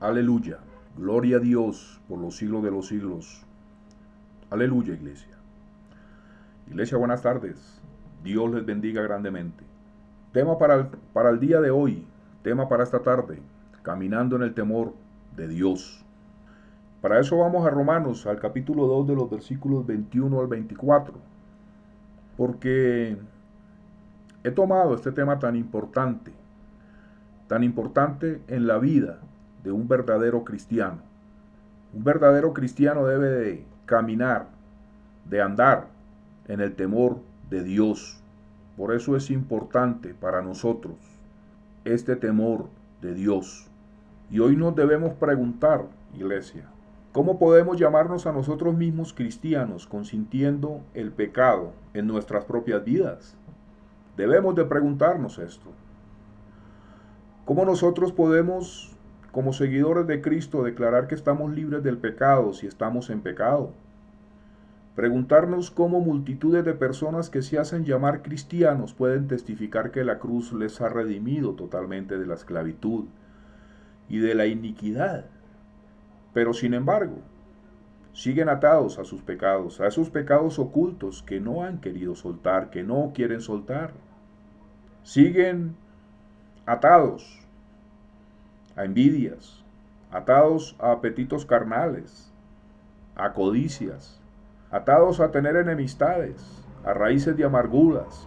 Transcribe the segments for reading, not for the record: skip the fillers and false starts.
Aleluya. Gloria a Dios por los siglos de los siglos. Aleluya, iglesia. Iglesia, buenas tardes. Dios les bendiga grandemente. Tema para el día de hoy, tema para esta tarde, caminando en el temor de Dios. Para eso vamos a Romanos, al capítulo 2 de los versículos 21 al 24. Porque he tomado este tema tan importante en la vida de un verdadero cristiano. Un verdadero cristiano debe de caminar, de andar en el temor de Dios. Por eso es importante para nosotros este temor de Dios. Y hoy nos debemos preguntar, iglesia, ¿cómo podemos llamarnos a nosotros mismos cristianos consintiendo el pecado en nuestras propias vidas? Debemos de preguntarnos esto. ¿Cómo nosotros podemos, como seguidores de Cristo, declarar que estamos libres del pecado si estamos en pecado? Preguntarnos cómo multitudes de personas que se hacen llamar cristianos pueden testificar que la cruz les ha redimido totalmente de la esclavitud y de la iniquidad. Pero sin embargo, siguen atados a sus pecados, a esos pecados ocultos que no han querido soltar, que no quieren soltar. Siguen atados a envidias, atados a apetitos carnales, a codicias, atados a tener enemistades, a raíces de amarguras,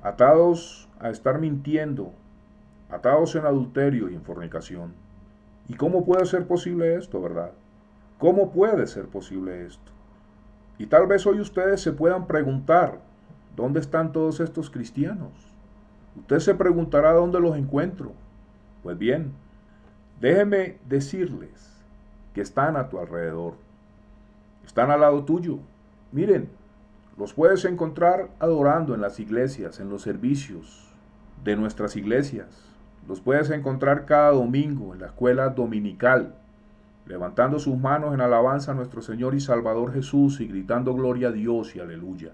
atados a estar mintiendo, atados en adulterio y en fornicación. ¿Y cómo puede ser posible esto, verdad? ¿Cómo puede ser posible esto? Y tal vez hoy ustedes se puedan preguntar, ¿dónde están todos estos cristianos? Usted se preguntará dónde los encuentro. Pues bien, déjeme decirles que están a tu alrededor. Están al lado tuyo. Miren, los puedes encontrar adorando en las iglesias, en los servicios de nuestras iglesias. Los puedes encontrar cada domingo en la escuela dominical, levantando sus manos en alabanza a nuestro Señor y Salvador Jesús y gritando gloria a Dios y aleluya.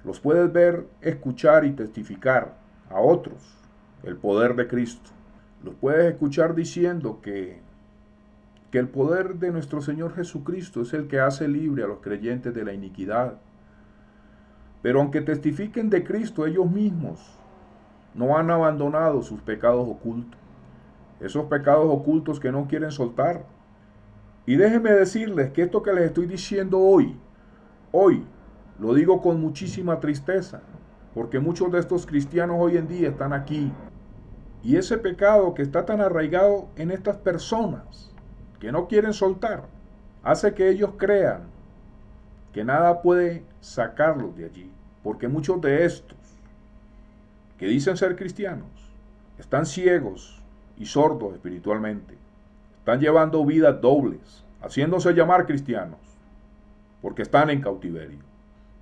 Los puedes ver, escuchar y testificar a otros el poder de Cristo. Los puedes escuchar diciendo que el poder de nuestro Señor Jesucristo es el que hace libre a los creyentes de la iniquidad. Pero aunque testifiquen de Cristo, ellos mismos no han abandonado sus pecados ocultos. Esos pecados ocultos que no quieren soltar. Y déjenme decirles que esto que les estoy diciendo hoy, lo digo con muchísima tristeza, porque muchos de estos cristianos hoy en día están aquí. Y ese pecado que está tan arraigado en estas personas, que no quieren soltar, hace que ellos crean que nada puede sacarlos de allí. Porque muchos de estos, que dicen ser cristianos, están ciegos y sordos espiritualmente. Están llevando vidas dobles, haciéndose llamar cristianos, porque están en cautiverio.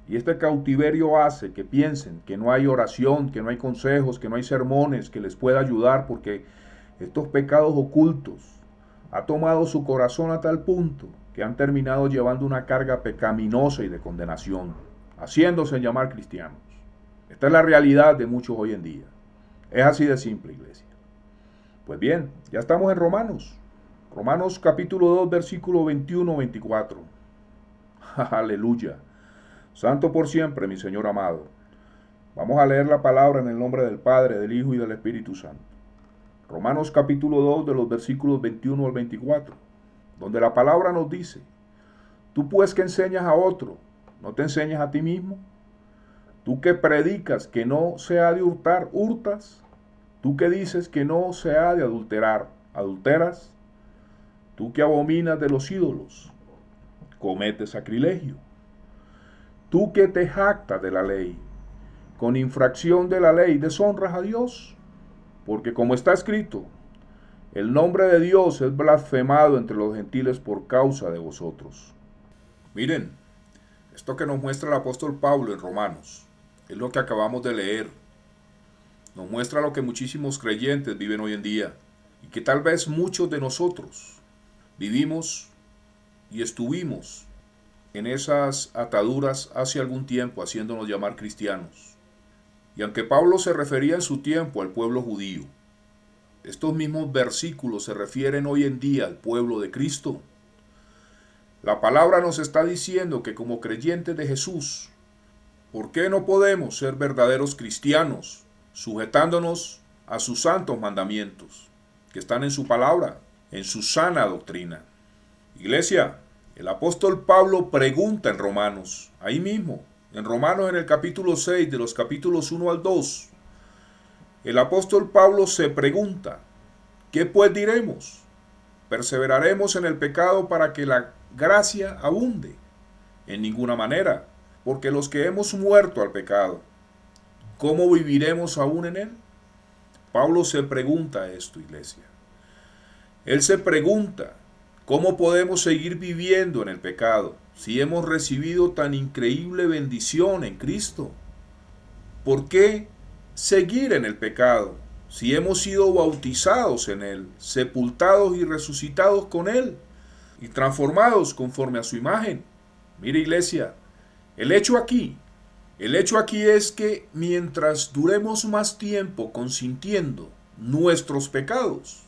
Y este cautiverio hace que piensen que no hay oración, que no hay consejos, que no hay sermones que les pueda ayudar, porque estos pecados ocultos ha tomado su corazón a tal punto que han terminado llevando una carga pecaminosa y de condenación, haciéndose llamar cristianos. Esta es la realidad de muchos hoy en día. Es así de simple, iglesia. Pues bien, ya estamos en Romanos. Romanos capítulo 2, versículo 21-24. Aleluya. Santo por siempre, mi Señor amado. Vamos a leer la palabra en el nombre del Padre, del Hijo y del Espíritu Santo. Romanos capítulo 2 de los versículos 21 al 24, donde la palabra nos dice: tú pues que enseñas a otro, ¿no te enseñas a ti mismo? Tú que predicas que no se ha de hurtar, hurtas. Tú que dices que no se ha de adulterar, adulteras. Tú que abominas de los ídolos, cometes sacrilegio. Tú que te jactas de la ley, con infracción de la ley deshonras a Dios, porque como está escrito, el nombre de Dios es blasfemado entre los gentiles por causa de vosotros. Miren, esto que nos muestra el apóstol Pablo en Romanos, es lo que acabamos de leer. Nos muestra lo que muchísimos creyentes viven hoy en día, y que tal vez muchos de nosotros vivimos y estuvimos en esas ataduras hace algún tiempo, haciéndonos llamar cristianos. Y aunque Pablo se refería en su tiempo al pueblo judío, Estos mismos versículos se refieren hoy en día al pueblo de Cristo. La palabra nos está diciendo que como creyentes de Jesús, ¿por qué no podemos ser verdaderos cristianos, sujetándonos a sus santos mandamientos, que están en su palabra, en su sana doctrina? Iglesia, el apóstol Pablo pregunta en Romanos, ahí mismo, en Romanos en el capítulo 6, de los capítulos 1 al 2, el apóstol Pablo se pregunta, ¿qué pues diremos? ¿Perseveraremos en el pecado para que la gracia abunde? En ninguna manera, porque los que hemos muerto al pecado, ¿cómo viviremos aún en él? Pablo se pregunta esto, iglesia. Él se pregunta, ¿cómo podemos seguir viviendo en el pecado si hemos recibido tan increíble bendición en Cristo? ¿Por qué seguir en el pecado si hemos sido bautizados en él, sepultados y resucitados con él y transformados conforme a su imagen? Mira, iglesia, el hecho aquí es que mientras duremos más tiempo consintiendo nuestros pecados,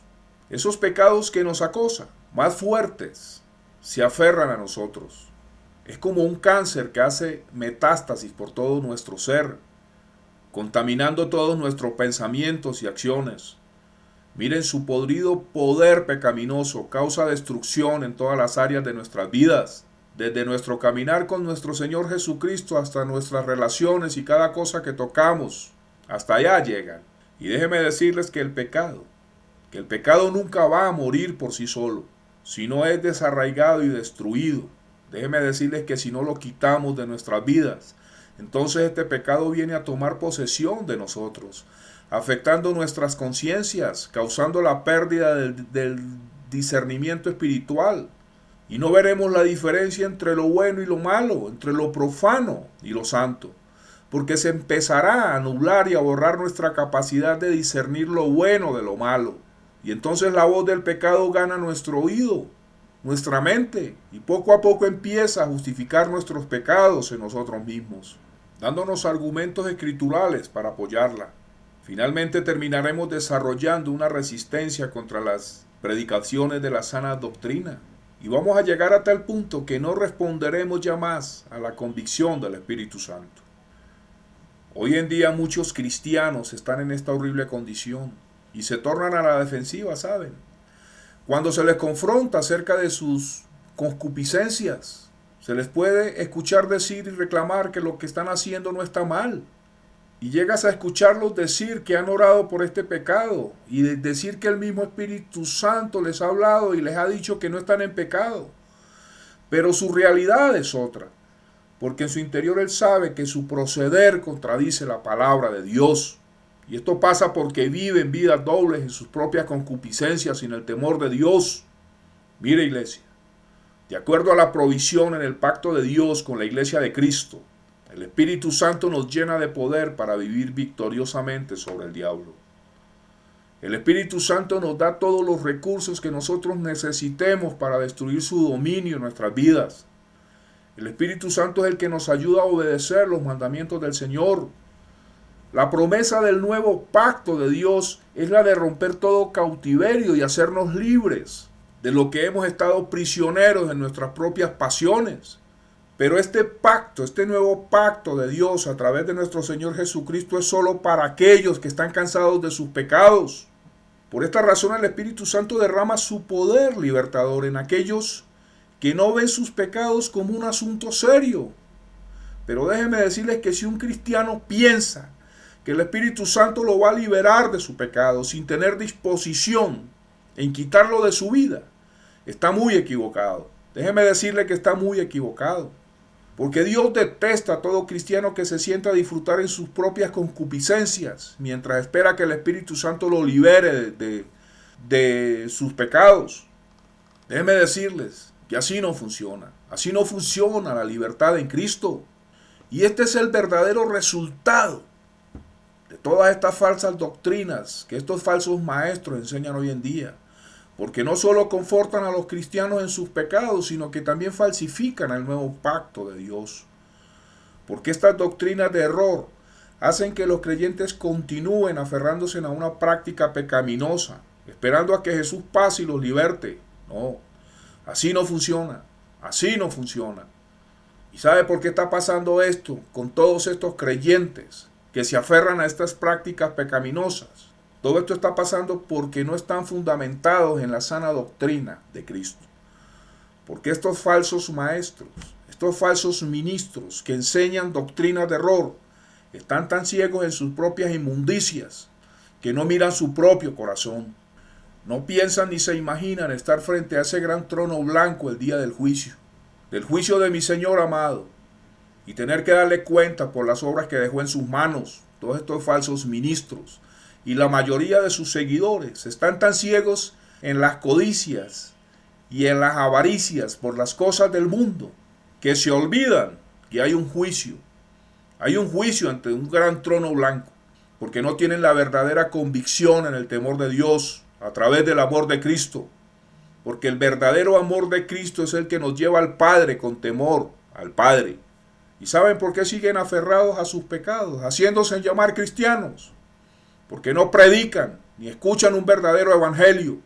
esos pecados que nos acosan, más fuertes, se aferran a nosotros. Es como un cáncer que hace metástasis por todo nuestro ser, contaminando todos nuestros pensamientos y acciones. Miren, su podrido poder pecaminoso causa destrucción en todas las áreas de nuestras vidas, desde nuestro caminar con nuestro Señor Jesucristo hasta nuestras relaciones y cada cosa que tocamos, hasta allá llegan. Y déjenme decirles que el pecado nunca va a morir por sí solo, si no es desarraigado y destruido. Déjenme decirles que si no lo quitamos de nuestras vidas, entonces este pecado viene a tomar posesión de nosotros, afectando nuestras conciencias, causando la pérdida del discernimiento espiritual. Y no veremos la diferencia entre lo bueno y lo malo, entre lo profano y lo santo, porque se empezará a anular y a borrar nuestra capacidad de discernir lo bueno de lo malo. Y entonces la voz del pecado gana nuestro oído, nuestra mente, y poco a poco empieza a justificar nuestros pecados en nosotros mismos, dándonos argumentos escriturales para apoyarla. Finalmente terminaremos desarrollando una resistencia contra las predicaciones de la sana doctrina, y vamos a llegar a tal punto que no responderemos ya más a la convicción del Espíritu Santo. Hoy en día muchos cristianos están en esta horrible condición y se tornan a la defensiva, ¿saben? Cuando se les confronta acerca de sus concupiscencias, se les puede escuchar decir y reclamar que lo que están haciendo no está mal. Y llegas a escucharlos decir que han orado por este pecado y decir que el mismo Espíritu Santo les ha hablado y les ha dicho que no están en pecado. Pero su realidad es otra, porque en su interior él sabe que su proceder contradice la palabra de Dios. Y esto pasa porque viven vidas dobles en sus propias concupiscencias sin el temor de Dios. Mire, iglesia, de acuerdo a la provisión en el pacto de Dios con la iglesia de Cristo, el Espíritu Santo nos llena de poder para vivir victoriosamente sobre el diablo. El Espíritu Santo nos da todos los recursos que nosotros necesitemos para destruir su dominio en nuestras vidas. El Espíritu Santo es el que nos ayuda a obedecer los mandamientos del Señor. La promesa del nuevo pacto de Dios es la de romper todo cautiverio y hacernos libres de lo que hemos estado prisioneros en nuestras propias pasiones. Pero este pacto, este nuevo pacto de Dios a través de nuestro Señor Jesucristo es solo para aquellos que están cansados de sus pecados. Por esta razón el Espíritu Santo derrama su poder libertador en aquellos que no ven sus pecados como un asunto serio. Pero déjenme decirles que si un cristiano piensa que el Espíritu Santo lo va a liberar de su pecado sin tener disposición en quitarlo de su vida, está muy equivocado. Déjeme decirle que está muy equivocado. Porque Dios detesta a todo cristiano que se sienta a disfrutar en sus propias concupiscencias mientras espera que el Espíritu Santo lo libere de sus pecados. Déjenme decirles que así no funciona. Así no funciona la libertad en Cristo. Y este es el verdadero resultado de todas estas falsas doctrinas que estos falsos maestros enseñan hoy en día. Porque no solo confortan a los cristianos en sus pecados, sino que también falsifican el nuevo pacto de Dios. Porque estas doctrinas de error hacen que los creyentes continúen aferrándose a una práctica pecaminosa esperando a que Jesús pase y los liberte. No, así no funciona, así no funciona. ¿Y sabe por qué está pasando esto con todos estos creyentes que se aferran a estas prácticas pecaminosas? Todo esto está pasando porque no están fundamentados en la sana doctrina de Cristo. Porque estos falsos maestros, estos falsos ministros que enseñan doctrinas de error, están tan ciegos en sus propias inmundicias que no miran su propio corazón. No piensan ni se imaginan estar frente a ese gran trono blanco el día del juicio de mi Señor amado, y tener que darle cuenta por las obras que dejó en sus manos todos estos falsos ministros. Y la mayoría de sus seguidores están tan ciegos en las codicias y en las avaricias por las cosas del mundo, que se olvidan que hay un juicio. Hay un juicio ante un gran trono blanco, porque no tienen la verdadera convicción en el temor de Dios a través del amor de Cristo. Porque el verdadero amor de Cristo es el que nos lleva al Padre con temor, al Padre. ¿Y saben por qué siguen aferrados a sus pecados, haciéndose llamar cristianos? Porque no predican ni escuchan un verdadero evangelio.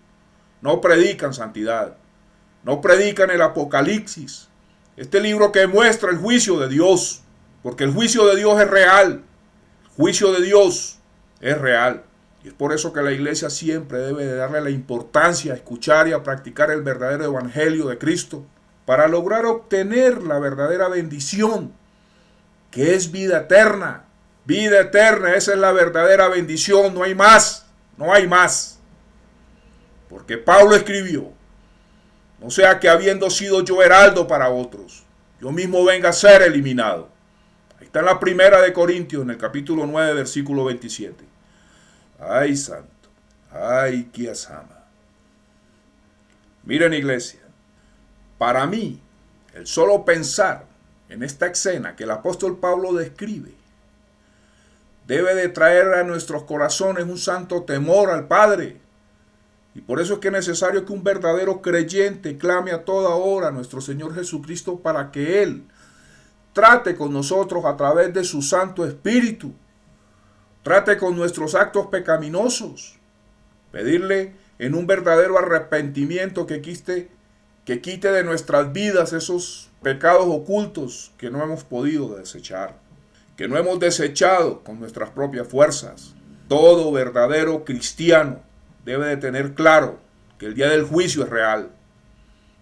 No predican santidad. No predican el Apocalipsis. Este libro que muestra el juicio de Dios. Porque el juicio de Dios es real. El juicio de Dios es real. Y es por eso que la iglesia siempre debe de darle la importancia a escuchar y a practicar el verdadero evangelio de Cristo para lograr obtener la verdadera bendición, que es vida eterna. Vida eterna, esa es la verdadera bendición, no hay más, no hay más. Porque Pablo escribió, no sea que habiendo sido yo heraldo para otros, yo mismo venga a ser eliminado. Ahí está en la primera de Corintios, en el capítulo 9, versículo 27. Ay, santo, ay, Kiasama. Miren, iglesia, para mí, el solo pensar en esta escena que el apóstol Pablo describe, debe de traer a nuestros corazones un santo temor al Padre. Y por eso es que es necesario que un verdadero creyente clame a toda hora a nuestro Señor Jesucristo para que Él trate con nosotros a través de su Santo Espíritu. Trate con nuestros actos pecaminosos. Pedirle en un verdadero arrepentimiento que quite de nuestras vidas esos pecados ocultos que no hemos podido desechar, que no hemos desechado con nuestras propias fuerzas. Todo verdadero cristiano debe de tener claro que el día del juicio es real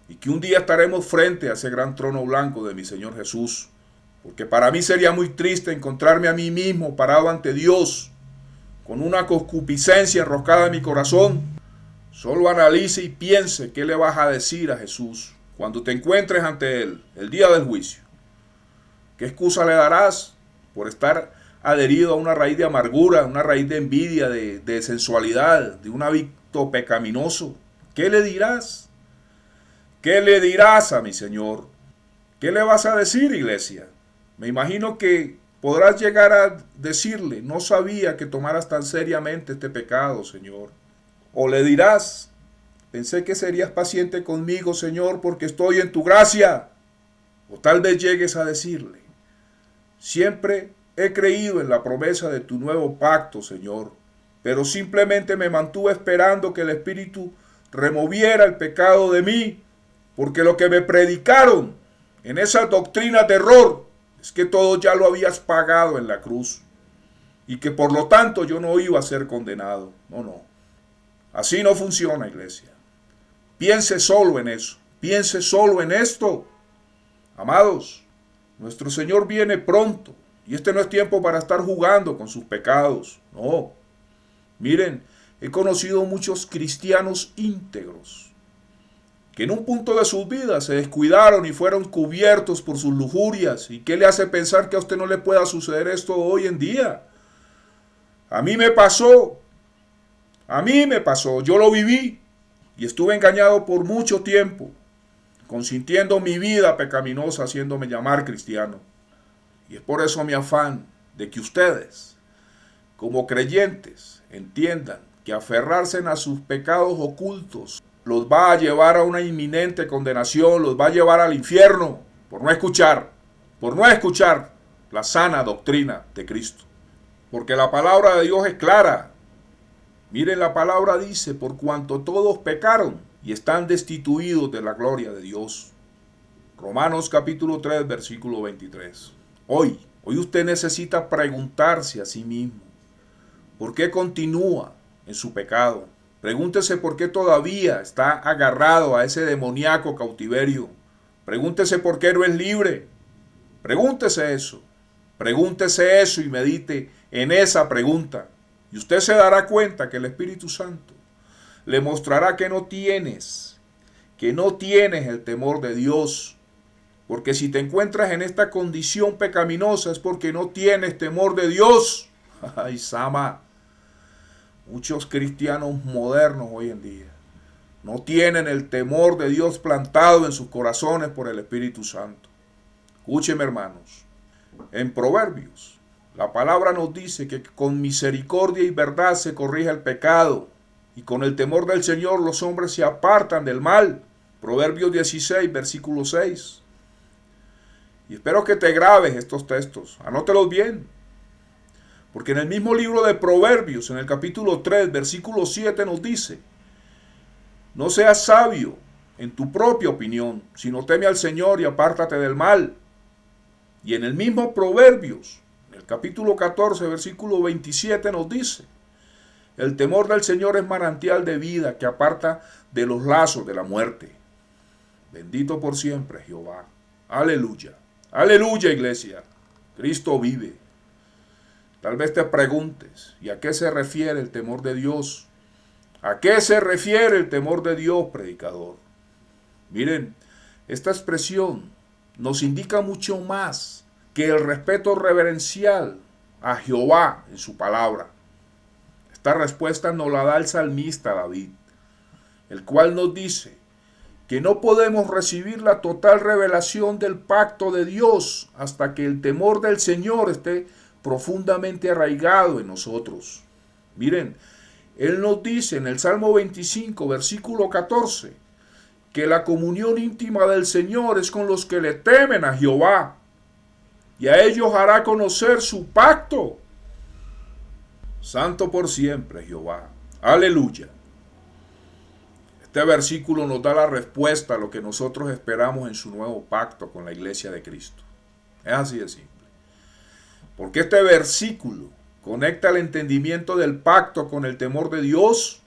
y que un día estaremos frente a ese gran trono blanco de mi Señor Jesús. Porque para mí sería muy triste encontrarme a mí mismo parado ante Dios con una concupiscencia enroscada en mi corazón. Solo analice y piense qué le vas a decir a Jesús cuando te encuentres ante Él el día del juicio. ¿Qué excusa le darás por estar adherido a una raíz de amargura, una raíz de envidia, de sensualidad, de un hábito pecaminoso? ¿Qué le dirás? ¿Qué le dirás a mi Señor? ¿Qué le vas a decir, iglesia? Me imagino que podrás llegar a decirle, no sabía que tomaras tan seriamente este pecado, Señor. O le dirás, pensé que serías paciente conmigo, Señor, porque estoy en tu gracia. O tal vez llegues a decirle, siempre he creído en la promesa de tu nuevo pacto, Señor, pero simplemente me mantuve esperando que el Espíritu removiera el pecado de mí, porque lo que me predicaron en esas doctrinas de error es que todo ya lo habías pagado en la cruz y que por lo tanto yo no iba a ser condenado. No. Así no funciona, iglesia. Piense solo en eso. Piense solo en esto. Amados, nuestro Señor viene pronto y este no es tiempo para estar jugando con sus pecados. No. Miren, he conocido muchos cristianos íntegros que en un punto de sus vidas se descuidaron y fueron cubiertos por sus lujurias. ¿Y qué le hace pensar que a usted no le pueda suceder esto hoy en día? A mí me pasó, yo lo viví y estuve engañado por mucho tiempo, consintiendo mi vida pecaminosa, haciéndome llamar cristiano. Y es por eso mi afán de que ustedes, como creyentes, entiendan que aferrarse a sus pecados ocultos los va a llevar a una inminente condenación, los va a llevar al infierno por no escuchar la sana doctrina de Cristo. Porque la palabra de Dios es clara. Miren, la palabra dice, por cuanto todos pecaron y están destituidos de la gloria de Dios. Romanos capítulo 3, versículo 23. Hoy usted necesita preguntarse a sí mismo, ¿por qué continúa en su pecado? Pregúntese por qué todavía está agarrado a ese demoníaco cautiverio. Pregúntese por qué no es libre. Pregúntese eso. Pregúntese eso y medite en esa pregunta. Y usted se dará cuenta que el Espíritu Santo le mostrará que no tienes el temor de Dios. Porque si te encuentras en esta condición pecaminosa es porque no tienes temor de Dios. Ay, Sama. Muchos cristianos modernos hoy en día no tienen el temor de Dios plantado en sus corazones por el Espíritu Santo. Escúcheme, hermanos. En Proverbios, la palabra nos dice que con misericordia y verdad se corrige el pecado, y con el temor del Señor los hombres se apartan del mal. Proverbios 16, versículo 6. Y espero que te grabes estos textos, anótelos bien. Porque en el mismo libro de Proverbios, en el capítulo 3, versículo 7, nos dice: no seas sabio en tu propia opinión, sino teme al Señor y apártate del mal. Y en el mismo Proverbios, en el capítulo 14, versículo 27, nos dice: el temor del Señor es manantial de vida que aparta de los lazos de la muerte. Bendito por siempre Jehová. Aleluya. Aleluya, iglesia. Cristo vive. Tal vez te preguntes, ¿y a qué se refiere el temor de Dios? ¿A qué se refiere el temor de Dios, predicador? Miren, esta expresión nos indica mucho más que el respeto reverencial a Jehová en su palabra. Esta respuesta nos la da el salmista David, el cual nos dice que no podemos recibir la total revelación del pacto de Dios hasta que el temor del Señor esté profundamente arraigado en nosotros. Miren, Él nos dice en el Salmo 25, versículo 14, que la comunión íntima del Señor es con los que le temen a Jehová, y a ellos hará conocer su pacto. Santo por siempre Jehová. Aleluya. Este versículo nos da la respuesta a lo que nosotros esperamos en su nuevo pacto con la iglesia de Cristo. Es así de simple. Porque este versículo conecta el entendimiento del pacto con el temor de Dios.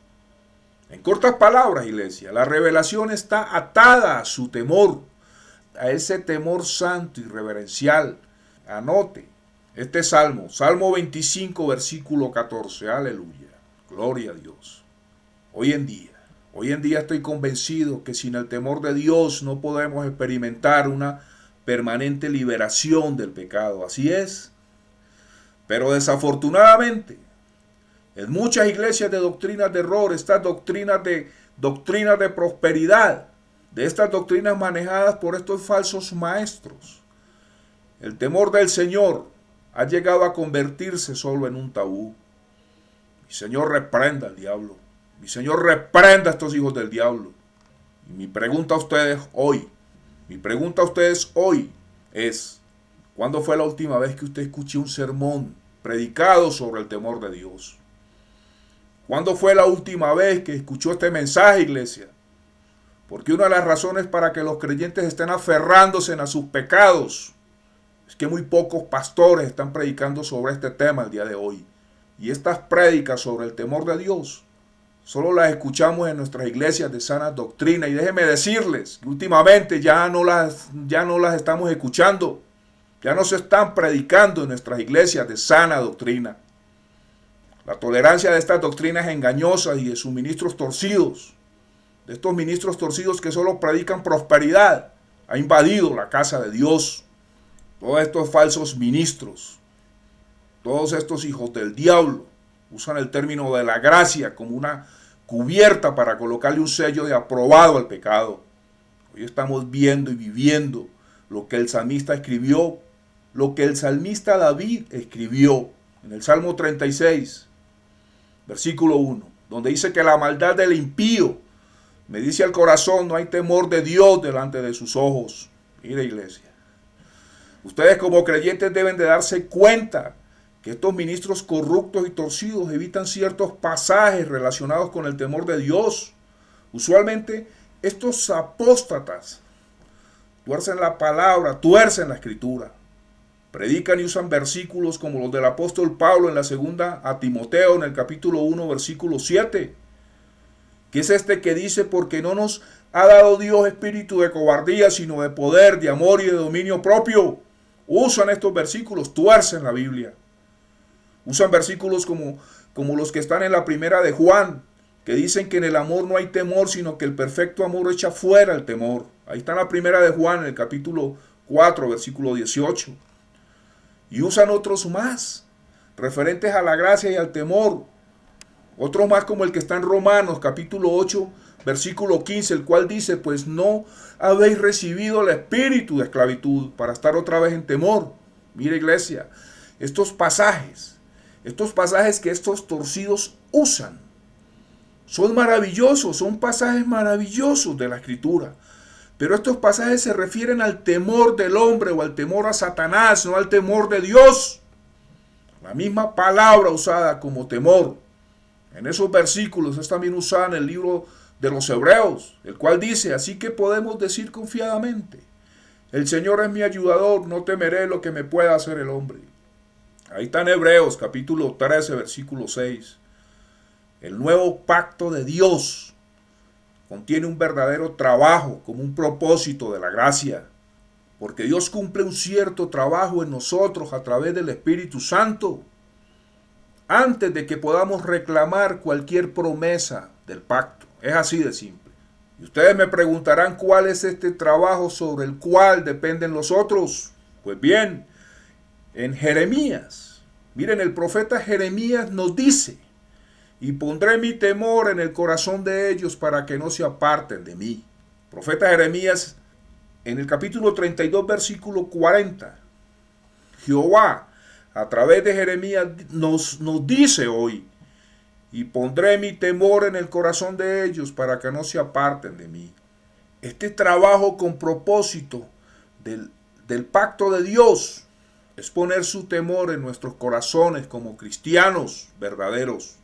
En cortas palabras, iglesia, la revelación está atada a su temor, a ese temor santo y reverencial. Anote este salmo, Salmo 25, versículo 14. Aleluya. Gloria a Dios. Hoy en día estoy convencido que sin el temor de Dios no podemos experimentar una permanente liberación del pecado. Así es. Pero desafortunadamente, en muchas iglesias de doctrinas de error, estas doctrinas de prosperidad, de estas doctrinas manejadas por estos falsos maestros, el temor del Señor ha llegado a convertirse solo en un tabú. Mi Señor reprenda al diablo. Mi Señor reprenda a estos hijos del diablo. Y mi pregunta a ustedes hoy es: ¿cuándo fue la última vez que usted escuchó un sermón predicado sobre el temor de Dios? ¿Cuándo fue la última vez que escuchó este mensaje, iglesia? Porque una de las razones para que los creyentes estén aferrándose a sus pecados es que muy pocos pastores están predicando sobre este tema el día de hoy. Y estas prédicas sobre el temor de Dios solo las escuchamos en nuestras iglesias de sana doctrina. Y déjenme decirles que últimamente ya no las estamos escuchando. Ya no se están predicando en nuestras iglesias de sana doctrina. La tolerancia de estas doctrinas engañosas y de sus ministros torcidos, de estos ministros torcidos que solo predican prosperidad, ha invadido la casa de Dios. Todos estos falsos ministros, todos estos hijos del diablo, usan el término de la gracia como una cubierta para colocarle un sello de aprobado al pecado. Hoy estamos viendo y viviendo lo que el salmista escribió, lo que el salmista David escribió en el Salmo 36, versículo 1, donde dice que la maldad del impío me dice al corazón: no hay temor de Dios delante de sus ojos. Mire, iglesia, ustedes como creyentes deben de darse cuenta que estos ministros corruptos y torcidos evitan ciertos pasajes relacionados con el temor de Dios. Usualmente estos apóstatas tuercen la palabra, tuercen la escritura. Predican y usan versículos como los del apóstol Pablo en la segunda a Timoteo en el capítulo 1 versículo 7. Que es este que dice: porque no nos ha dado Dios espíritu de cobardía, sino de poder, de amor y de dominio propio. Usan estos versículos, tuercen la Biblia. Usan versículos como los que están en la primera de Juan, que dicen que en el amor no hay temor, sino que el perfecto amor echa fuera el temor. Ahí está en la primera de Juan, en el capítulo 4, versículo 18. Y usan otros más, referentes a la gracia y al temor. Otros más como el que está en Romanos, capítulo 8, versículo 15, el cual dice: pues no habéis recibido el espíritu de esclavitud para estar otra vez en temor. Mira, iglesia, estos pasajes que estos torcidos usan, son maravillosos, son pasajes maravillosos de la Escritura. Pero estos pasajes se refieren al temor del hombre o al temor a Satanás, no al temor de Dios. La misma palabra usada como temor en esos versículos es también usada en el libro de los Hebreos, el cual dice: así que podemos decir confiadamente: el Señor es mi ayudador, no temeré lo que me pueda hacer el hombre. Ahí está en Hebreos capítulo 13, versículo 6. El nuevo pacto de Dios contiene un verdadero trabajo como un propósito de la gracia, porque Dios cumple un cierto trabajo en nosotros a través del Espíritu Santo, antes de que podamos reclamar cualquier promesa del pacto. Es así de simple. Y ustedes me preguntarán: ¿cuál es este trabajo sobre el cual dependen los otros? Pues bien, en Jeremías, miren, el profeta Jeremías nos dice: y pondré mi temor en el corazón de ellos para que no se aparten de mí. Profeta Jeremías, en el capítulo 32, versículo 40, Jehová, a través de Jeremías, nos dice hoy: y pondré mi temor en el corazón de ellos para que no se aparten de mí. Este trabajo con propósito del pacto de Dios es poner su temor en nuestros corazones como cristianos verdaderos.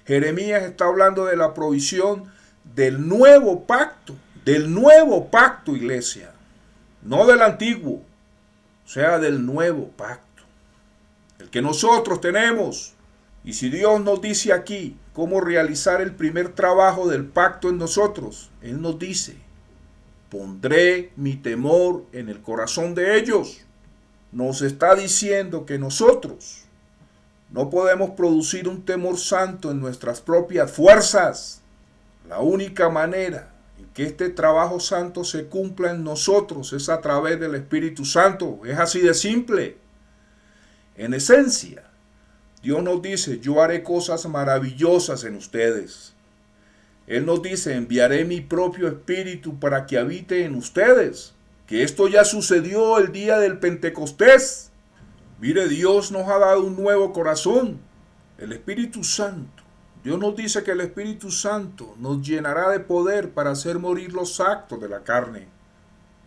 Jeremías está hablando de la provisión del nuevo pacto, iglesia, no del antiguo, o sea, del nuevo pacto, el que nosotros tenemos. Y si Dios nos dice aquí cómo realizar el primer trabajo del pacto en nosotros, Él nos dice: pondré mi temor en el corazón de ellos. Nos está diciendo que nosotros no podemos producir un temor santo en nuestras propias fuerzas. La única manera en que este trabajo santo se cumpla en nosotros es a través del Espíritu Santo. Es así de simple. En esencia, Dios nos dice: yo haré cosas maravillosas en ustedes. Él nos dice: enviaré mi propio Espíritu para que habite en ustedes. Que esto ya sucedió el día del Pentecostés. Mire, Dios nos ha dado un nuevo corazón, el Espíritu Santo. Dios nos dice que el Espíritu Santo nos llenará de poder para hacer morir los actos de la carne.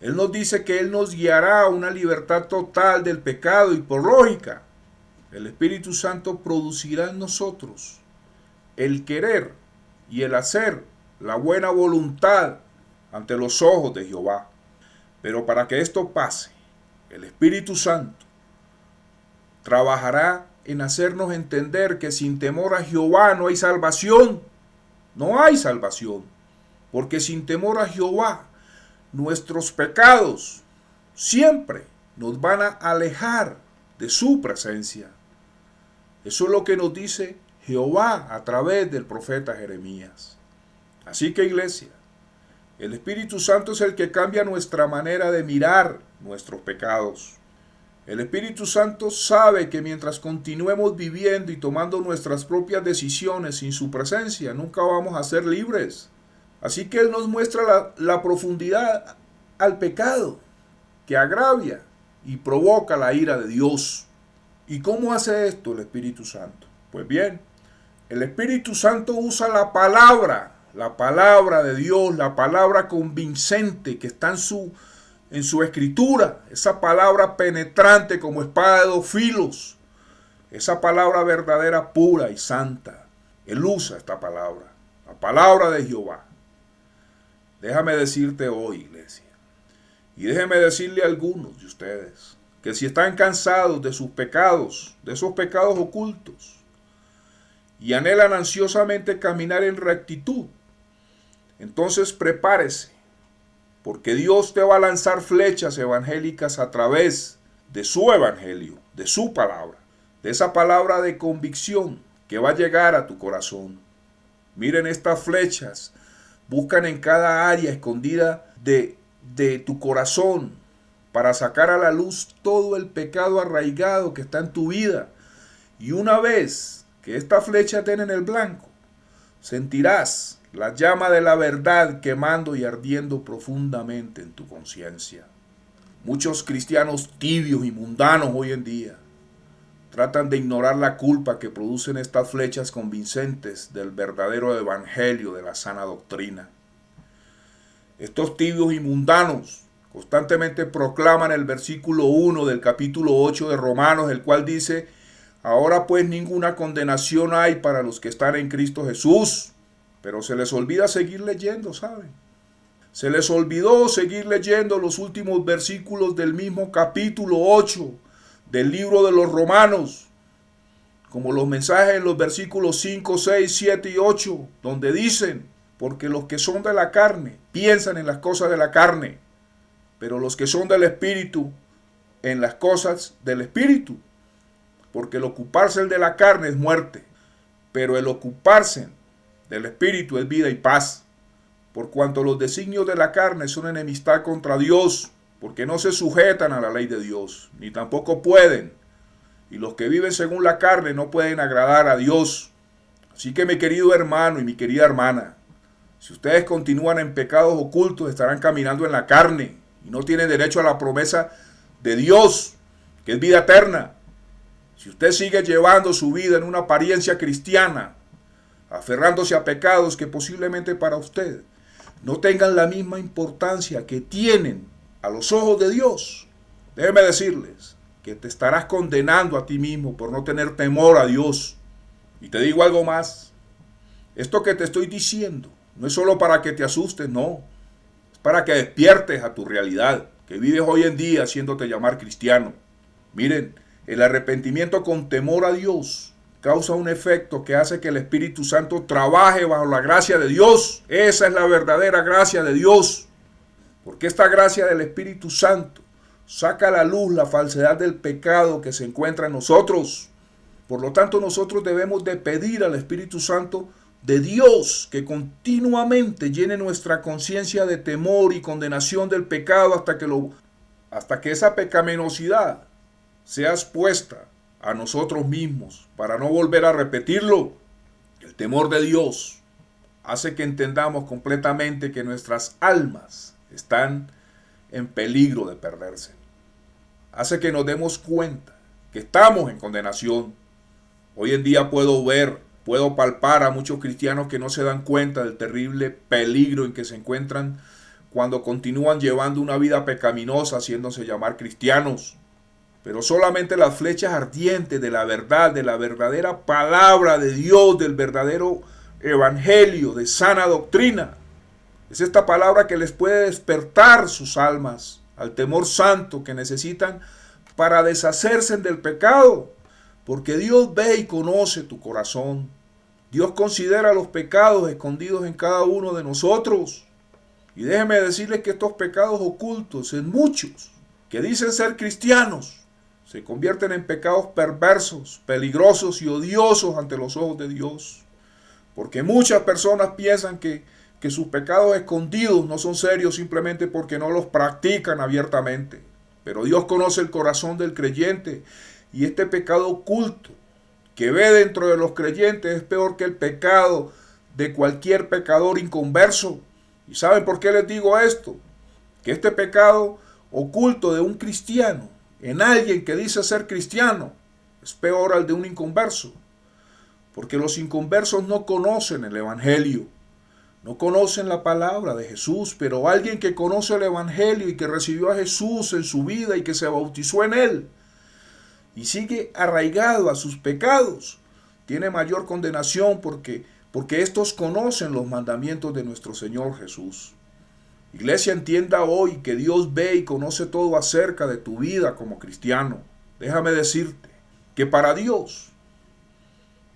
Él nos dice que Él nos guiará a una libertad total del pecado y por lógica, el Espíritu Santo producirá en nosotros el querer y el hacer, la buena voluntad ante los ojos de Jehová. Pero para que esto pase, el Espíritu Santo trabajará en hacernos entender que sin temor a Jehová no hay salvación. No hay salvación. Porque sin temor a Jehová, nuestros pecados siempre nos van a alejar de su presencia. Eso es lo que nos dice Jehová a través del profeta Jeremías. Así que, iglesia, el Espíritu Santo es el que cambia nuestra manera de mirar nuestros pecados. El Espíritu Santo sabe que mientras continuemos viviendo y tomando nuestras propias decisiones sin su presencia, nunca vamos a ser libres. Así que Él nos muestra la profundidad al pecado que agravia y provoca la ira de Dios. ¿Y cómo hace esto el Espíritu Santo? Pues bien, el Espíritu Santo usa la palabra de Dios, la palabra convincente que está en su escritura, esa palabra penetrante como espada de dos filos, esa palabra verdadera, pura y santa. Él usa esta palabra, la palabra de Jehová. Déjame decirte hoy, iglesia, y déjeme decirle a algunos de ustedes, que si están cansados de sus pecados, de esos pecados ocultos, y anhelan ansiosamente caminar en rectitud, entonces prepárese, porque Dios te va a lanzar flechas evangélicas a través de su evangelio, de su palabra, de esa palabra de convicción que va a llegar a tu corazón. Miren, estas flechas buscan en cada área escondida de tu corazón para sacar a la luz todo el pecado arraigado que está en tu vida. Y una vez que esta flecha den en el blanco, sentirás la llama de la verdad quemando y ardiendo profundamente en tu conciencia. Muchos cristianos tibios y mundanos hoy en día tratan de ignorar la culpa que producen estas flechas convincentes del verdadero evangelio de la sana doctrina. Estos tibios y mundanos constantemente proclaman el versículo 1 del capítulo 8 de Romanos, el cual dice: ahora pues ninguna condenación hay para los que están en Cristo Jesús. Pero se les olvida seguir leyendo, ¿saben? Se les olvidó seguir leyendo los últimos versículos del mismo capítulo 8 del libro de los Romanos, como los mensajes en los versículos 5, 6, 7 y 8, donde dicen: porque los que son de la carne piensan en las cosas de la carne, pero los que son del Espíritu en las cosas del Espíritu. Porque el ocuparse de la carne es muerte, pero el ocuparse del Espíritu es vida y paz. Por cuanto los designios de la carne son enemistad contra Dios, porque no se sujetan a la ley de Dios, ni tampoco pueden. Y los que viven según la carne no pueden agradar a Dios. Así que, mi querido hermano y mi querida hermana, si ustedes continúan en pecados ocultos, estarán caminando en la carne y no tienen derecho a la promesa de Dios, que es vida eterna. Si usted sigue llevando su vida en una apariencia cristiana, aferrándose a pecados que posiblemente para usted no tengan la misma importancia que tienen a los ojos de Dios, déjeme decirles que te estarás condenando a ti mismo por no tener temor a Dios. Y te digo algo más: esto que te estoy diciendo no es solo para que te asustes, no, es para que despiertes a tu realidad, que vives hoy en día haciéndote llamar cristiano. Miren, el arrepentimiento con temor a Dios causa un efecto que hace que el Espíritu Santo trabaje bajo la gracia de Dios. Esa es la verdadera gracia de Dios. Porque esta gracia del Espíritu Santo saca a la luz la falsedad del pecado que se encuentra en nosotros. Por lo tanto, nosotros debemos de pedir al Espíritu Santo de Dios que continuamente llene nuestra conciencia de temor y condenación del pecado hasta que esa pecaminosidad sea expuesta a nosotros mismos para no volver a repetirlo. El temor de Dios hace que entendamos completamente que nuestras almas están en peligro de perderse. Hace que nos demos cuenta que estamos en condenación. Hoy en día puedo palpar a muchos cristianos que no se dan cuenta del terrible peligro en que se encuentran cuando continúan llevando una vida pecaminosa, haciéndose llamar cristianos. Pero solamente las flechas ardientes de la verdad, de la verdadera palabra de Dios, del verdadero evangelio, de sana doctrina, es esta palabra que les puede despertar sus almas al temor santo que necesitan para deshacerse del pecado. Porque Dios ve y conoce tu corazón. Dios considera los pecados escondidos en cada uno de nosotros. Y déjeme decirles que estos pecados ocultos en muchos que dicen ser cristianos se convierten en pecados perversos, peligrosos y odiosos ante los ojos de Dios. Porque muchas personas piensan que sus pecados escondidos no son serios simplemente porque no los practican abiertamente. Pero Dios conoce el corazón del creyente y este pecado oculto que ve dentro de los creyentes es peor que el pecado de cualquier pecador inconverso. ¿Y saben por qué les digo esto? Que este pecado oculto de un cristiano en alguien que dice ser cristiano es peor al de un inconverso. Porque los inconversos no conocen el evangelio, no conocen la palabra de Jesús, pero alguien que conoce el evangelio y que recibió a Jesús en su vida y que se bautizó en él y sigue arraigado a sus pecados, tiene mayor condenación porque estos conocen los mandamientos de nuestro Señor Jesús. Iglesia, entienda hoy que Dios ve y conoce todo acerca de tu vida como cristiano. Déjame decirte que para Dios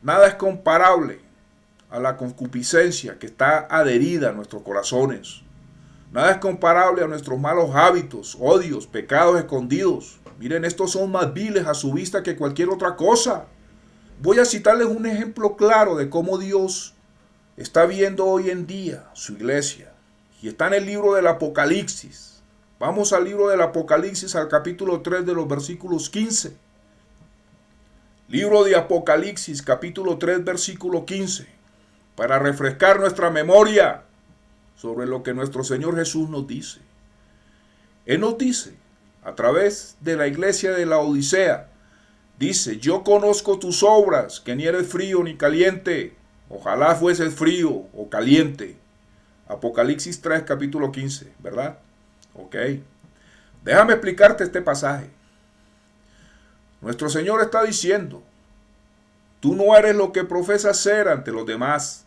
nada es comparable a la concupiscencia que está adherida a nuestros corazones. Nada es comparable a nuestros malos hábitos, odios, pecados escondidos. Miren, estos son más viles a su vista que cualquier otra cosa. Voy a citarles un ejemplo claro de cómo Dios está viendo hoy en día su iglesia. Y está en el libro del Apocalipsis. Vamos al libro del Apocalipsis, al capítulo 3 de los versículos 15. Libro de Apocalipsis, capítulo 3, versículo 15. Para refrescar nuestra memoria sobre lo que nuestro Señor Jesús nos dice. Él nos dice, a través de la iglesia de la Odisea, dice: yo conozco tus obras, que ni eres frío ni caliente. Ojalá fueses frío o caliente. Apocalipsis 3, capítulo 15, ¿verdad? Ok. Déjame explicarte este pasaje. Nuestro Señor está diciendo: tú no eres lo que profesas ser ante los demás.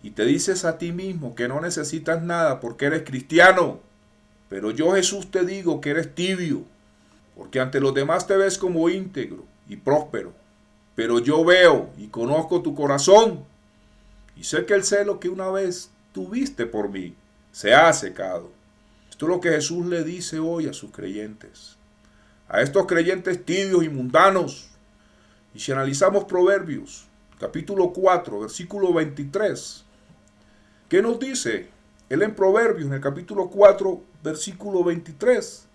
Y te dices a ti mismo que no necesitas nada porque eres cristiano. Pero yo, Jesús, te digo que eres tibio, porque ante los demás te ves como íntegro y próspero. Pero yo veo y conozco tu corazón, y sé que el celo que una vez tuviste por mí se ha secado. Esto es lo que Jesús le dice hoy a sus creyentes, a estos creyentes tibios y mundanos. Y si analizamos Proverbios, capítulo 4, versículo 23, ¿qué nos dice? Él en Proverbios, en el capítulo 4, versículo 23,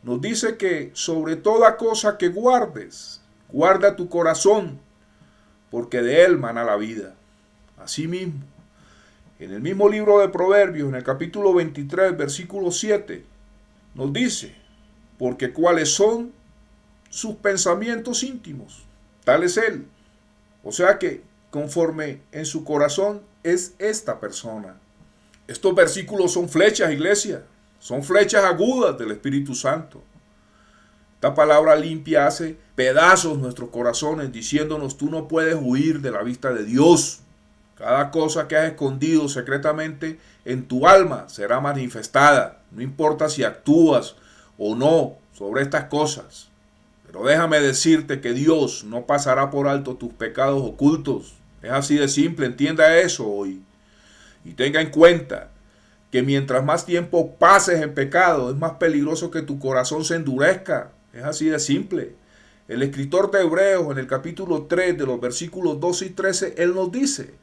nos dice que sobre toda cosa que guardes, guarda tu corazón, porque de él mana la vida. Asimismo, en el mismo libro de Proverbios, en el capítulo 23, versículo 7, nos dice: porque cuáles son sus pensamientos íntimos, tal es él. O sea que conforme en su corazón es esta persona. Estos versículos son flechas, iglesia, son flechas agudas del Espíritu Santo. Esta palabra limpia hace pedazos nuestros corazones, diciéndonos: tú no puedes huir de la vista de Dios. Cada cosa que has escondido secretamente en tu alma será manifestada. No importa si actúas o no sobre estas cosas. Pero déjame decirte que Dios no pasará por alto tus pecados ocultos. Es así de simple, entienda eso hoy. Y tenga en cuenta que mientras más tiempo pases en pecado, es más peligroso que tu corazón se endurezca. Es así de simple. El escritor de Hebreos, en el capítulo 3, de los versículos 12 y 13, él nos dice: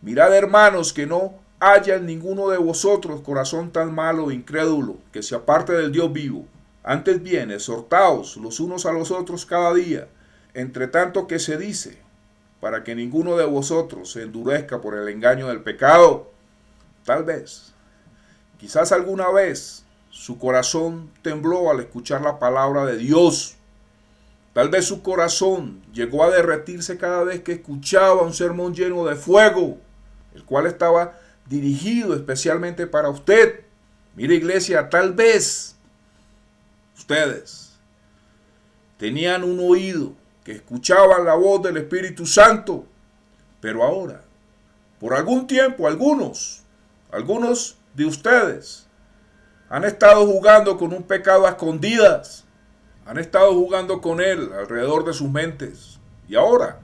mirad, hermanos, que no haya en ninguno de vosotros corazón tan malo e incrédulo, que se aparte del Dios vivo. Antes bien, exhortaos los unos a los otros cada día, entre tanto que se dice, para que ninguno de vosotros se endurezca por el engaño del pecado. Tal vez, quizás alguna vez, su corazón tembló al escuchar la palabra de Dios. Tal vez su corazón llegó a derretirse cada vez que escuchaba un sermón lleno de fuego, el cual estaba dirigido especialmente para usted. Mire, iglesia, tal vez ustedes tenían un oído que escuchaban la voz del Espíritu Santo, pero ahora, por algún tiempo, algunos de ustedes han estado jugando con un pecado a escondidas, han estado jugando con él alrededor de sus mentes, y ahora,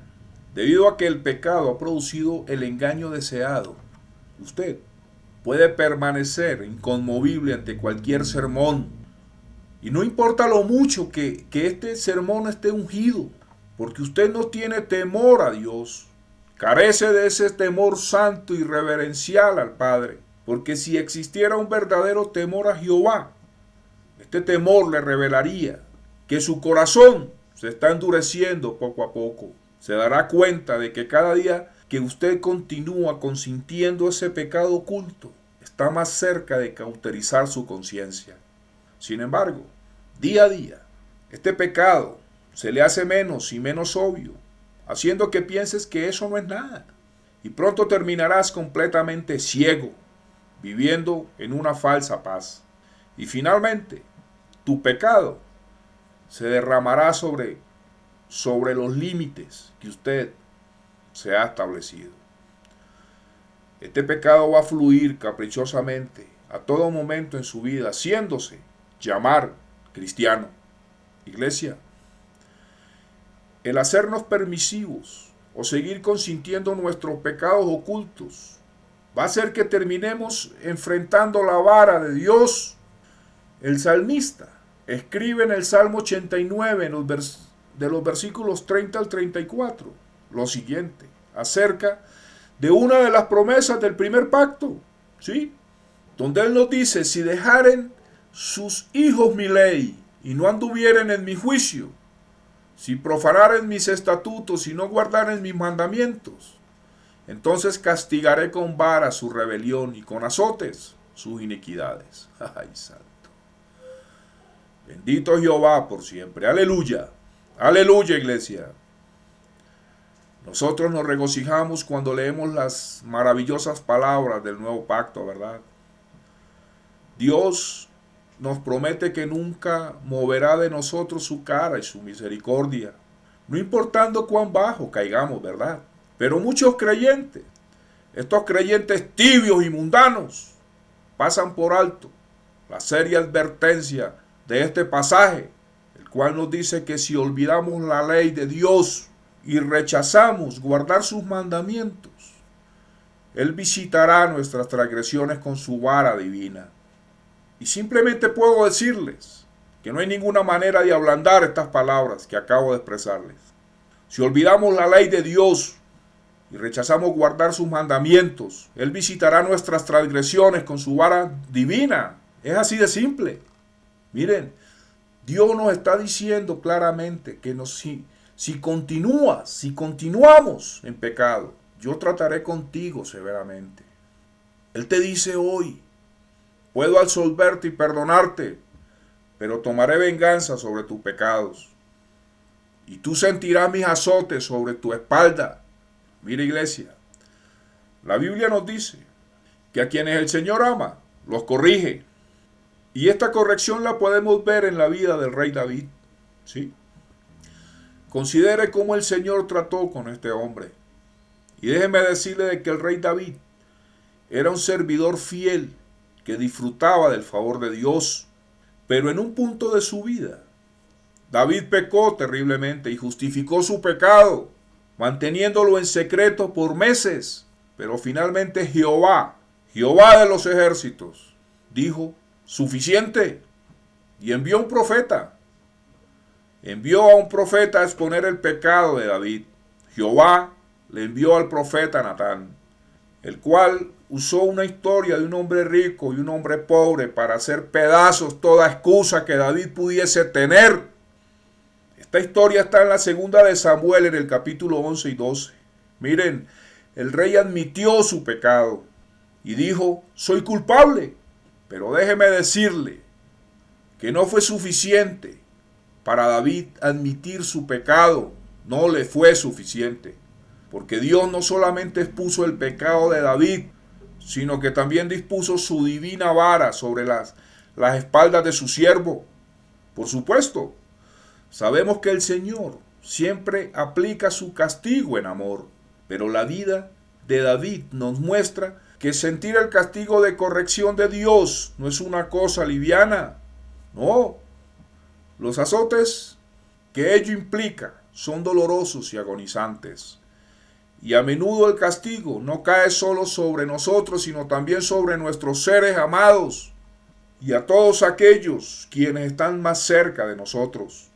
debido a que el pecado ha producido el engaño deseado, usted puede permanecer inconmovible ante cualquier sermón. Y no importa lo mucho que este sermón esté ungido, porque usted no tiene temor a Dios. Carece de ese temor santo y reverencial al Padre. Porque si existiera un verdadero temor a Jehová, este temor le revelaría que su corazón se está endureciendo poco a poco. Se dará cuenta de que cada día que usted continúa consintiendo ese pecado oculto, está más cerca de cauterizar su conciencia. Sin embargo, día a día, este pecado se le hace menos y menos obvio, haciendo que pienses que eso no es nada. Y pronto terminarás completamente ciego, viviendo en una falsa paz. Y finalmente, tu pecado se derramará sobre los límites que usted se ha establecido. Este pecado va a fluir caprichosamente a todo momento en su vida, haciéndose llamar cristiano. Iglesia, el hacernos permisivos o seguir consintiendo nuestros pecados ocultos va a hacer que terminemos enfrentando la vara de Dios. El salmista escribe en el Salmo 89, de los versículos 30 al 34, lo siguiente, acerca de una de las promesas del primer pacto, ¿sí? Donde él nos dice: si dejaren sus hijos mi ley y no anduvieren en mi juicio, si profanaren mis estatutos y no guardaren mis mandamientos, entonces castigaré con vara su rebelión y con azotes sus iniquidades. ¡Ay, santo! Bendito Jehová por siempre. Aleluya. Aleluya, iglesia. Nosotros nos regocijamos cuando leemos las maravillosas palabras del nuevo pacto, ¿verdad? Dios nos promete que nunca moverá de nosotros su cara y su misericordia, no importando cuán bajo caigamos, ¿verdad? Pero muchos creyentes, estos creyentes tibios y mundanos, pasan por alto la seria advertencia de este pasaje, el cual nos dice que si olvidamos la ley de Dios y rechazamos guardar sus mandamientos, Él visitará nuestras transgresiones con su vara divina. Y simplemente puedo decirles que no hay ninguna manera de ablandar estas palabras que acabo de expresarles. Si olvidamos la ley de Dios y rechazamos guardar sus mandamientos, Él visitará nuestras transgresiones con su vara divina. Es así de simple. Miren, Dios nos está diciendo claramente que si continuamos en pecado, yo trataré contigo severamente. Él te dice hoy: puedo absolverte y perdonarte, pero tomaré venganza sobre tus pecados. Y tú sentirás mis azotes sobre tu espalda. Mira, iglesia, la Biblia nos dice que a quienes el Señor ama, los corrige. Y esta corrección la podemos ver en la vida del rey David, ¿sí? Considere cómo el Señor trató con este hombre. Y déjeme decirle de que el rey David era un servidor fiel que disfrutaba del favor de Dios. Pero en un punto de su vida, David pecó terriblemente y justificó su pecado, manteniéndolo en secreto por meses. Pero finalmente Jehová de los ejércitos, dijo: suficiente. Y envió un profeta. Envió a un profeta a exponer el pecado de David. Jehová le envió al profeta Natán, el cual usó una historia de un hombre rico y un hombre pobre para hacer pedazos toda excusa que David pudiese tener. Esta historia está en la segunda de Samuel, en el capítulo 11 y 12. Miren, el rey admitió su pecado y dijo: soy culpable. Pero déjeme decirle que no fue suficiente para David admitir su pecado. No le fue suficiente, porque Dios no solamente expuso el pecado de David, sino que también dispuso su divina vara sobre las espaldas de su siervo. Por supuesto, sabemos que el Señor siempre aplica su castigo en amor, pero la vida de David nos muestra que sentir el castigo de corrección de Dios no es una cosa liviana. No, los azotes que ello implica son dolorosos y agonizantes. Y a menudo el castigo no cae solo sobre nosotros, sino también sobre nuestros seres amados y a todos aquellos quienes están más cerca de nosotros.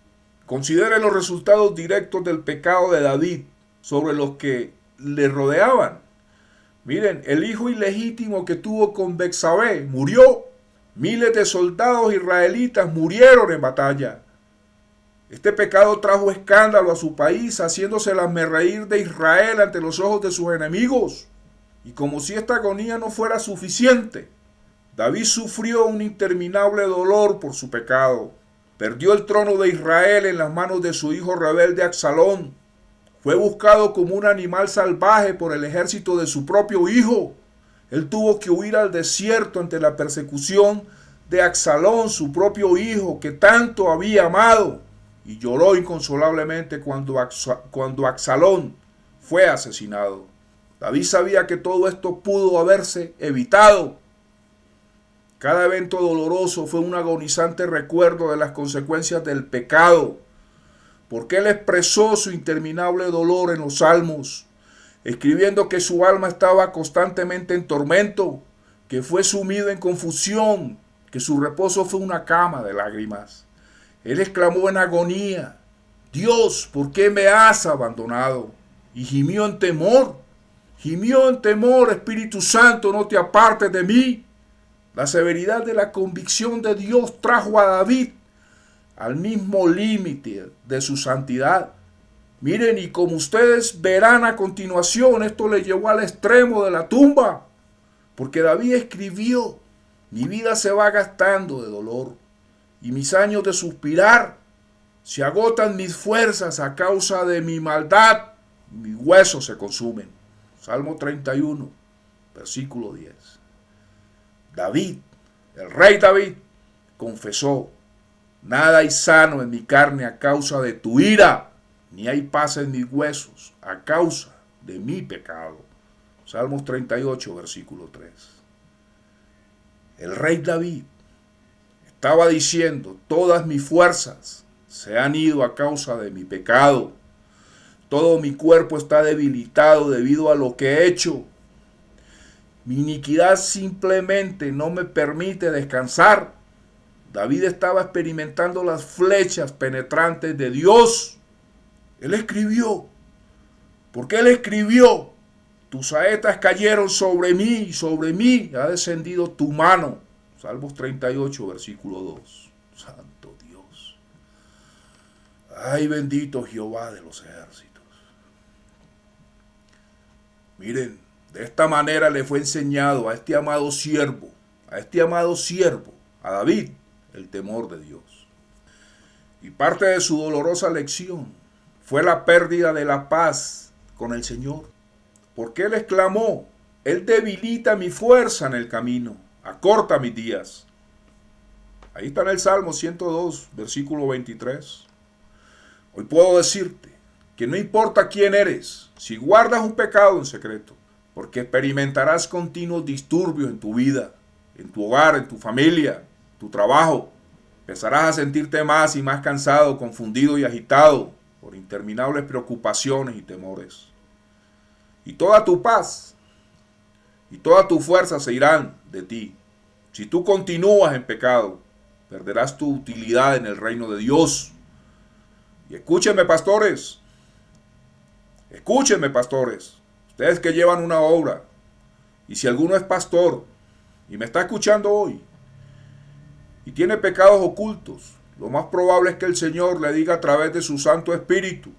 Considere los resultados directos del pecado de David sobre los que le rodeaban. Miren, el hijo ilegítimo que tuvo con Betsabé murió. Miles de soldados israelitas murieron en batalla. Este pecado trajo escándalo a su país, haciéndose el hazmerreír de Israel ante los ojos de sus enemigos. Y como si esta agonía no fuera suficiente, David sufrió un interminable dolor por su pecado. Perdió el trono de Israel en las manos de su hijo rebelde Absalón. Fue buscado como un animal salvaje por el ejército de su propio hijo. Él tuvo que huir al desierto ante la persecución de Absalón, su propio hijo, que tanto había amado. y lloró inconsolablemente cuando Absalón fue asesinado. David sabía que todo esto pudo haberse evitado. Cada evento doloroso fue un agonizante recuerdo de las consecuencias del pecado, porque él expresó su interminable dolor en los salmos, escribiendo que su alma estaba constantemente en tormento, que fue sumido en confusión, que su reposo fue una cama de lágrimas. Él exclamó en agonía: Dios, ¿por qué me has abandonado? Y gimió en temor, Espíritu Santo, no te apartes de mí. La severidad de la convicción de Dios trajo a David al mismo límite de su santidad. Miren, y como ustedes verán a continuación, esto le llevó al extremo de la tumba, porque David escribió: mi vida se va gastando de dolor, y mis años de suspirar, se agotan mis fuerzas a causa de mi maldad, mis huesos se consumen. Salmo 31, versículo 10. David, el rey David, confesó: nada hay sano en mi carne a causa de tu ira, ni hay paz en mis huesos a causa de mi pecado. Salmos 38, versículo 3. El rey David estaba diciendo: todas mis fuerzas se han ido a causa de mi pecado. Todo mi cuerpo está debilitado debido a lo que he hecho. Mi iniquidad simplemente no me permite descansar. David estaba experimentando las flechas penetrantes de Dios. Él escribió, porque él escribió: tus saetas cayeron sobre mí, y sobre mí ha descendido tu mano. Salmos 38, versículo 2. Santo Dios. Ay, bendito Jehová de los ejércitos. Miren, de esta manera le fue enseñado a este amado siervo, a David, el temor de Dios. Y parte de su dolorosa lección fue la pérdida de la paz con el Señor. Porque él exclamó: él debilita mi fuerza en el camino, acorta mis días. Ahí está en el Salmo 102, versículo 23. Hoy puedo decirte que no importa quién eres, si guardas un pecado en secreto, porque experimentarás continuos disturbios en tu vida, en tu hogar, en tu familia, tu trabajo. Empezarás a sentirte más y más cansado, confundido y agitado por interminables preocupaciones y temores. Y toda tu paz y toda tu fuerza se irán de ti. Si tú continúas en pecado, perderás tu utilidad en el reino de Dios. Y escúchenme, pastores, ustedes que llevan una obra, y si alguno es pastor y me está escuchando hoy y tiene pecados ocultos, lo más probable es que el Señor le diga a través de su Santo Espíritu: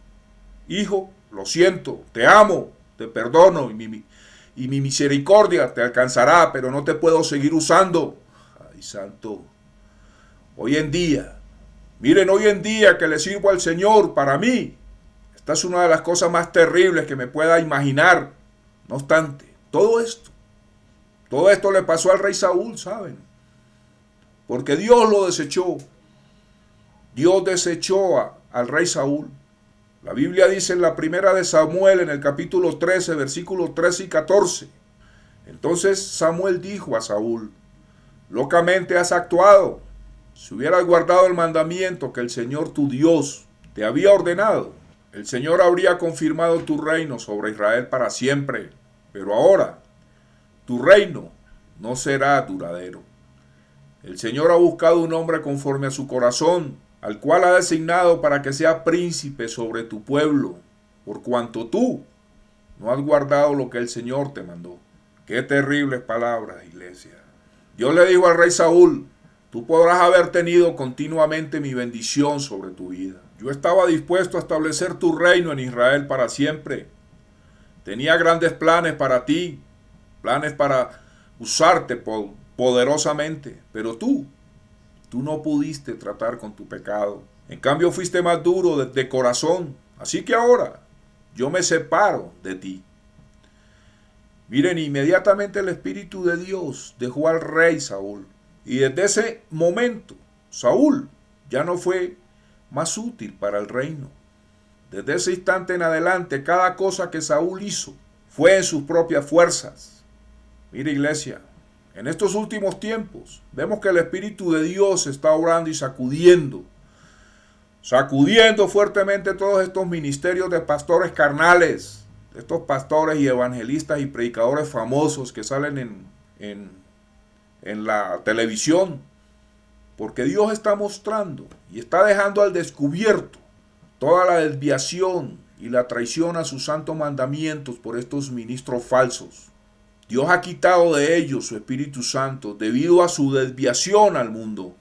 hijo, lo siento, te amo, te perdono, y mi misericordia te alcanzará, pero no te puedo seguir usando. Ay, santo. Hoy en día que le sirvo al Señor, para mí, esta es una de las cosas más terribles que me pueda imaginar. No obstante, todo esto le pasó al rey Saúl, ¿saben? Porque Dios lo desechó. Dios desechó al rey Saúl. La Biblia dice en la primera de Samuel, en el capítulo 13, versículos 13 y 14. Entonces Samuel dijo a Saúl: locamente has actuado. Si hubieras guardado el mandamiento que el Señor tu Dios te había ordenado, el Señor habría confirmado tu reino sobre Israel para siempre. Pero ahora, tu reino no será duradero. El Señor ha buscado un hombre conforme a su corazón, al cual ha designado para que sea príncipe sobre tu pueblo, por cuanto tú no has guardado lo que el Señor te mandó. Qué terribles palabras, iglesia. Dios le dijo al rey Saúl: tú podrás haber tenido continuamente mi bendición sobre tu vida. Yo estaba dispuesto a establecer tu reino en Israel para siempre. Tenía grandes planes para ti, planes para usarte poderosamente, pero tú no pudiste tratar con tu pecado. En cambio fuiste más duro de corazón. Así que ahora yo me separo de ti. Miren, inmediatamente el Espíritu de Dios dejó al rey Saúl. Y desde ese momento, Saúl ya no fue más útil para el reino. Desde ese instante en adelante, cada cosa que Saúl hizo fue en sus propias fuerzas. Mira, iglesia, en estos últimos tiempos vemos que el Espíritu de Dios está obrando y sacudiendo fuertemente todos estos ministerios de pastores carnales, estos pastores y evangelistas y predicadores famosos que salen en la televisión, porque Dios está mostrando y está dejando al descubierto toda la desviación y la traición a sus santos mandamientos por estos ministros falsos. Dios ha quitado de ellos su Espíritu Santo debido a su desviación al mundo.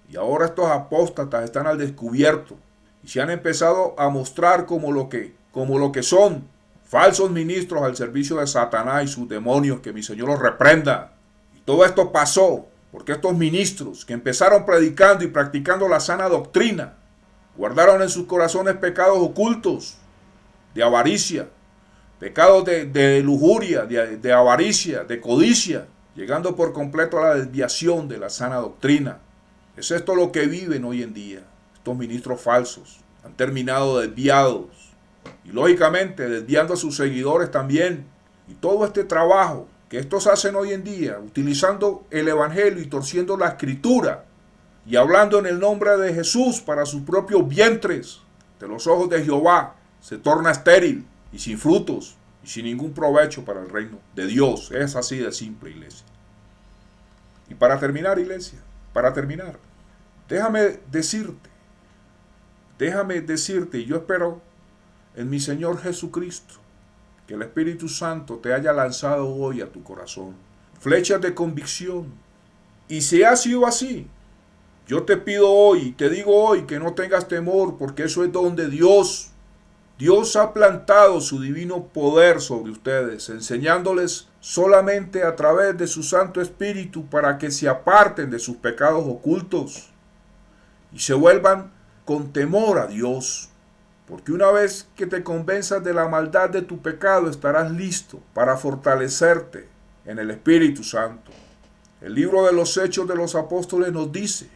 Y ahora estos apóstatas están al descubierto y se han empezado a mostrar como lo que son, falsos ministros al servicio de Satanás y sus demonios, que mi Señor los reprenda. Y todo esto pasó porque estos ministros que empezaron predicando y practicando la sana doctrina, guardaron en sus corazones pecados ocultos de avaricia, pecados de lujuria, de avaricia, de codicia, llegando por completo a la desviación de la sana doctrina. Es esto lo que viven hoy en día. Estos ministros falsos han terminado desviados y lógicamente desviando a sus seguidores también. Y todo este trabajo que estos hacen hoy en día, utilizando el evangelio y torciendo la escritura y hablando en el nombre de Jesús para sus propios vientres, de los ojos de Jehová, se torna estéril y sin frutos y sin ningún provecho para el reino de Dios. Es así de simple, iglesia. Y para terminar, iglesia, déjame decirte, y yo espero en mi Señor Jesucristo, que el Espíritu Santo te haya lanzado hoy a tu corazón flechas de convicción. Y si ha sido así, yo te pido hoy, te digo hoy, que no tengas temor, porque eso es donde Dios ha plantado su divino poder sobre ustedes, enseñándoles solamente a través de su Santo Espíritu para que se aparten de sus pecados ocultos y se vuelvan con temor a Dios. Porque una vez que te convenzas de la maldad de tu pecado, estarás listo para fortalecerte en el Espíritu Santo. El libro de los Hechos de los Apóstoles nos dice: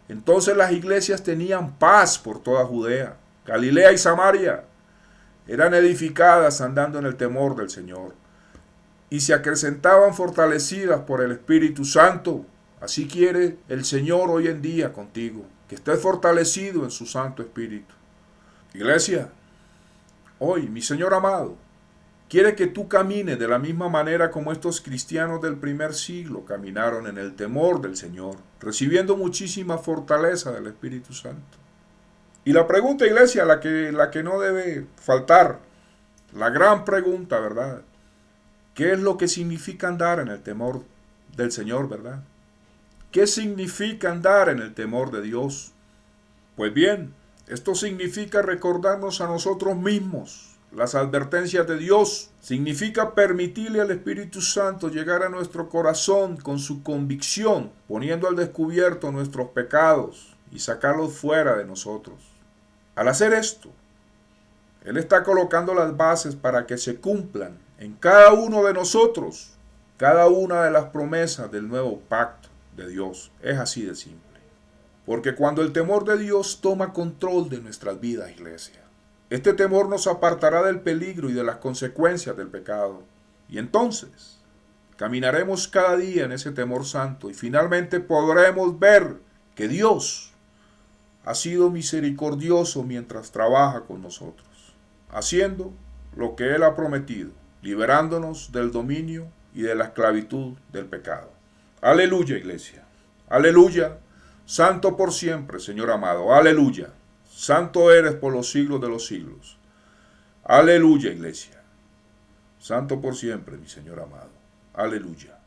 entonces las iglesias tenían paz por toda Judea, Galilea y Samaria. Eran edificadas andando en el temor del Señor y se acrecentaban fortalecidas por el Espíritu Santo. Así quiere el Señor hoy en día contigo, que estés fortalecido en su Santo Espíritu. Iglesia, hoy mi Señor amado quiere que tú camines de la misma manera como estos cristianos del primer siglo caminaron en el temor del Señor, recibiendo muchísima fortaleza del Espíritu Santo. Y la pregunta, iglesia, la que no debe faltar, la gran pregunta, ¿verdad? ¿Qué es lo que significa andar en el temor del Señor, verdad? ¿Qué significa andar en el temor de Dios? Pues bien, esto significa recordarnos a nosotros mismos las advertencias de Dios. Significa permitirle al Espíritu Santo llegar a nuestro corazón con su convicción, poniendo al descubierto nuestros pecados y sacarlos fuera de nosotros. Al hacer esto, Él está colocando las bases para que se cumplan en cada uno de nosotros cada una de las promesas del nuevo pacto de Dios. Es así de simple. Porque cuando el temor de Dios toma control de nuestras vidas, iglesia, este temor nos apartará del peligro y de las consecuencias del pecado. Y entonces caminaremos cada día en ese temor santo y finalmente podremos ver que Dios ha sido misericordioso mientras trabaja con nosotros, haciendo lo que Él ha prometido, liberándonos del dominio y de la esclavitud del pecado. Aleluya, iglesia. Aleluya. Santo por siempre, Señor amado. Aleluya. Santo eres por los siglos de los siglos. Aleluya, iglesia. Santo por siempre, mi Señor amado. Aleluya.